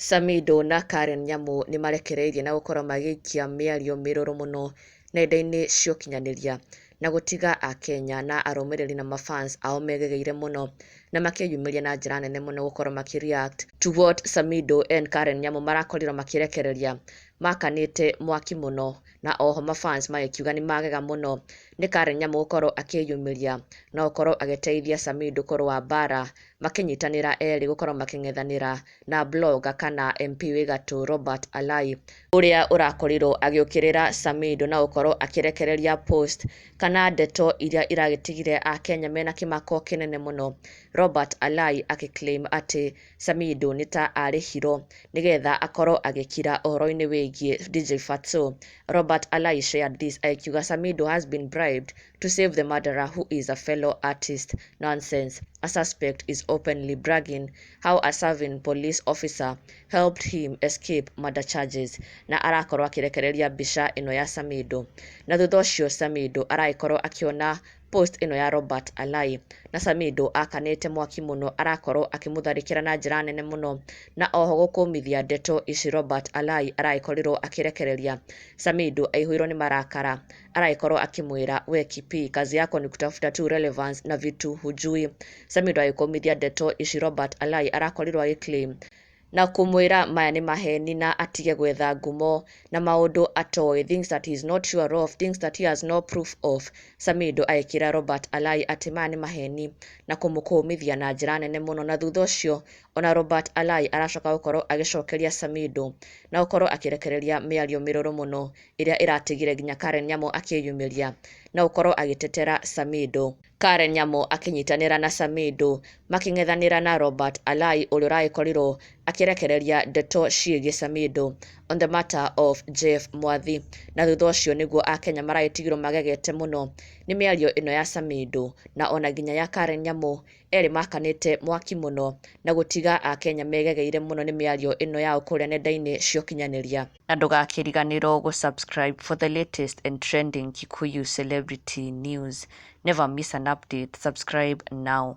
Samidoh na Karen Nyamu nĩ marekereirie na gũkorwo magĩikia mĩario mĩrũrũ mũno nenda-inĩ cia ũkinyanĩria na gũtiga Akenya na arũmĩrĩri na mafans ao megegeire mũno na makĩyumĩria na njĩra nene mũno gũkorwo makĩreact to what Samidoh and Karen Nyamu marakorirwo makĩrekereria makanĩte mwaki mũno, na oho mafans magĩkiuga nĩ magega mũno nĩ Karen Nyamu gũkorwo akĩyumĩria na gũkorwo agĩteithia Samidoh kũrũa mbara makĩnyitanĩra erĩ gũkorwo makĩng'ethanĩra na blogger kana MP wĩ gatũ Robert Alai ũrĩa ũrakorirwo agĩũkĩrĩra Samidoh na gũkorwo akĩrekereria post kana ndeto iria iragĩtigire Akenya mena kĩmako kĩnene mũno. Robert Alai agĩclaim atĩ Samidoh nĩ ta arĩhirwo nĩgetha akorwo agĩkira ũhoro-inĩ wĩgiĩ DJ Fatso. Robert Alai shared this akiuga Samidoh has been bribed to save the murderer who is a fellow artist. Nonsense. A suspect is openly bragging how a serving police officer helped him escape murder charges, na arakorwo akĩrekereria mbica ĩno ya Samidoh, na thutha ũcio Samidoh aragĩkorwo akĩona post ĩno ya Robert Alai, na Samidoh akanĩte mwaki mũno arakorwo akĩmũtharĩkĩra na njĩra nene mũno, na oho gũkũmithia ndeto ici Robert Alai aragĩkorirwo akĩrekereria. Samidoh aihũirwo nĩ marakara, aragĩkorwo akĩmwĩra we kipi, kazi yako ni kutafuta tu relevance na vitu hujui. Samidoh agĩkũmithia ndeto ici Robert Alai arakorirwo agĩclaim na kumwĩra maya nĩ maheni na atige gwetha ngumo na maũndũ atoĩ, things that he is not sure of, things that he has no proof of. Samidoh agĩkĩra Robert Alai atĩ maya nĩ maheni na kũmũkũmithia na njĩra nene mũno, na thutha ũcio ona Robert Alai aracoka gũkorwo agĩcokeria Samidoh na gũkorwo akĩrekereria mĩario mĩrũrũ mũno ĩrĩa ĩratigire nginya Karen Nyamu akĩyumĩria na gũkorwo agĩtetera Samidoh. Karen Nyamu akĩnyitanĩra na Samidoh makĩng'ethanĩra na Robert Alai ũrĩa ũragĩkorirwo akĩrekereria ndeto ciĩgiĩ Samidoh on the matter of Jeff Mwathi, na thutha ũcio nĩguo Akenya maragĩtigirwo magegete mũno nĩ mĩario ĩno ya Samidoh na ona nginya ya Karen Nyamu, erĩ makanĩte mwaki mũno na gũtiga Akenya megegeire mũno nĩ mĩario ĩno yao kũrĩa nenda-inĩ cia ũkinyanĩria. Na ndũgakĩriganĩrwo gũ-subscribe for the latest and trending Kikuyu celebrity news. Never miss an update. Subscribe now.